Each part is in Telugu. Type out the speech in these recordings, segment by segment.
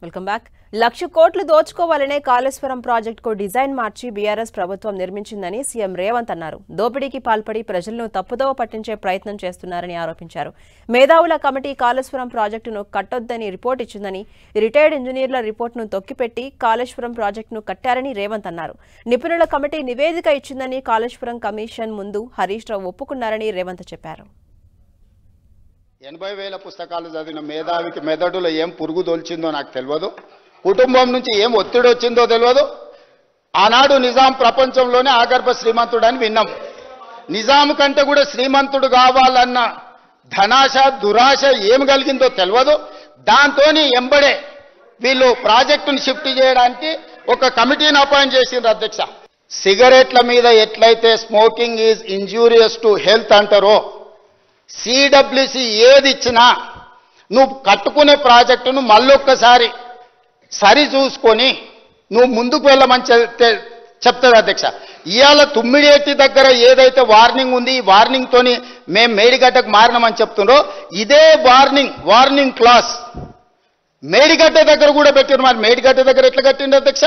Welcome back. 1,00,000 కోట్లు దోచుకోవాలనే కాళేశ్వరం ప్రాజెక్టుకు డిజైన్ మార్చి బీఆర్ఎస్ ప్రభుత్వం నిర్మించిందని సీఎం రేవంత్ అన్నారు. దోపిడీకి పాల్పడి ప్రజలను తప్పుదోవ పట్టించే ప్రయత్నం చేస్తున్నారని ఆరోపించారు. మేధావుల కమిటీ కాళేశ్వరం ప్రాజెక్టును కట్టొద్దని రిపోర్ట్ ఇచ్చిందని, రిటైర్డ్ ఇంజనీర్ల రిపోర్టును తొక్కిపెట్టి కాళేశ్వరం ప్రాజెక్టును కట్టారని రేవంత్ అన్నారు. నిపుణుల కమిటీ నివేదిక ఇచ్చిందని కాళేశ్వరం కమిషన్ ముందు హరీష్ రావు ఒప్పుకున్నారని రేవంత్ చెప్పారు. 80,000 పుస్తకాలు చదివిన మేధావికి మెదడులో ఏం పురుగు దొల్చిందో నాకు తెలియదు. కుటుంబం నుంచి ఏం ఒత్తిడి వచ్చిందో తెలియదు. ఆనాడు నిజాం ప్రపంచంలోనే ఆగర్భ శ్రీమంతుడని విన్నాం. నిజాం కంటే కూడా శ్రీమంతుడు కావాలన్న ధనాశ దురాశ ఏం కలిగిందో తెలియదు. దాంతోని ఎంబడే వీళ్ళు ప్రాజెక్టును షిఫ్ట్ చేయడానికి ఒక కమిటీని అపాయింట్ చేసిండ్రు అధ్యక్ష. సిగరెట్ల మీద ఎట్లయితే smoking is injurious to health అంటారో, సిడబ్ల్యూసి ఏది ఇచ్చినా నువ్వు కట్టుకునే ప్రాజెక్టును మళ్ళొక్కసారి సరి చూసుకొని నువ్వు ముందుకు వెళ్ళమని చెప్తుంది అధ్యక్ష. ఇవాళ తుమ్మిడేటి దగ్గర ఏదైతే వార్నింగ్ ఉంది, ఈ వార్నింగ్తోని మేము మేడిగడ్డకు మారినామని చెప్తుండ్రో, ఇదే వార్నింగ్ క్లాస్ మేడిగడ్డ దగ్గర కూడా పెట్టారు. మరి మేడిగడ్డ దగ్గర ఎట్లా కట్టిండు అధ్యక్ష?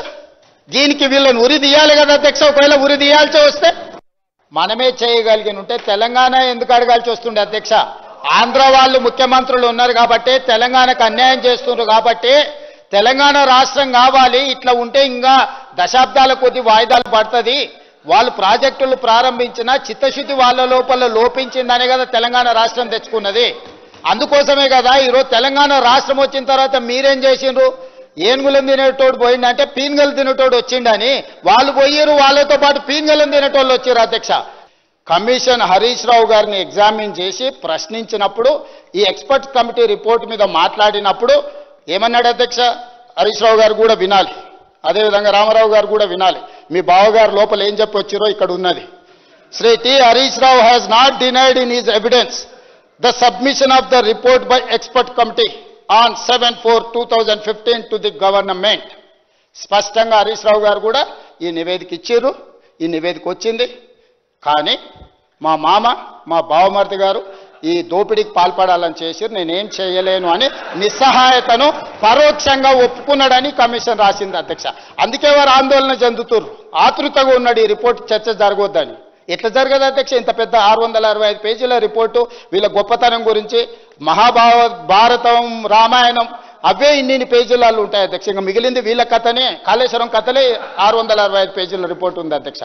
దీనికి వీళ్ళని ఉరి తీయాలి కదా అధ్యక్ష. ఒకవేళ ఉరి తీయాల్సి వస్తే మనమే చేయగలిగిన ఉంటే తెలంగాణ ఎందుకు అడగాల్సి వస్తుండే అధ్యక్ష? ఆంధ్ర వాళ్ళు ముఖ్యమంత్రులు ఉన్నారు కాబట్టి, తెలంగాణకు అన్యాయం చేస్తున్నారు కాబట్టి తెలంగాణ రాష్ట్రం కావాలి. ఇట్లా ఉంటే ఇంకా దశాబ్దాల కొద్ది వాయిదాలు పడుతుంది. వాళ్ళు ప్రాజెక్టులు ప్రారంభించిన చిత్తశుద్ధి వాళ్ళ లోపల లోపించిందనే కదా తెలంగాణ రాష్ట్రం తెచ్చుకున్నది. అందుకోసమే కదా ఈరోజు తెలంగాణ రాష్ట్రం వచ్చిన తర్వాత మీరేం చేసిండ్రు? ఏనుగులను తినేటోడు పోయిందంటే పీన్గలు తినేటోడు వచ్చిండని వాళ్ళు పోయారు, వాళ్ళతో పాటు పీన్గలను తినేటోళ్ళు వచ్చారు అధ్యక్ష. కమిషన్ హరీష్ రావు గారిని ఎగ్జామిన్ చేసి ప్రశ్నించినప్పుడు, ఈ ఎక్స్పర్ట్ కమిటీ రిపోర్ట్ మీద మాట్లాడినప్పుడు ఏమన్నాడు అధ్యక్ష? హరీష్ రావు గారు కూడా వినాలి, అదేవిధంగా రామారావు గారు కూడా వినాలి. మీ బావగారు లోపల ఏం చెప్పి వచ్చారో ఇక్కడ ఉన్నది. Shri T Harish Rao has not denied in his evidence the submission of the report by expert committee on 7/4/2015 to the government. స్పష్టంగా హరీష్ రావు గారు కూడా ఈ నివేదిక ఇచ్చారు. ఈ నివేదిక వచ్చింది. కానీ మా మామ, మా బావమర్ది గారు ఈ దోపిడీకి పాల్పడాలని చేశారు, నేనేం చేయలేను అని నిస్సహాయతను పరోక్షంగా ఒప్పుకున్నాడని కమిషన్ రాసింది అధ్యక్ష. అందుకే వారు ఆందోళన చెందుతున్నారు, ఆతృతగా ఉన్నాడు ఈ రిపోర్ట్ చర్చ జరగొద్దని. ఎట్లా జరగదు అధ్యక్ష? ఇంత పెద్ద 665 పేజీల రిపోర్టు వీళ్ళ గొప్పతనం గురించి, భారతం రామాయణం అవే ఇన్ని పేజీలలో ఉంటాయి అధ్యక్ష. ఇంకా మిగిలింది వీళ్ళ కథనే, కాళేశ్వరం కథలే 665 పేజీల రిపోర్టు ఉంది అధ్యక్ష.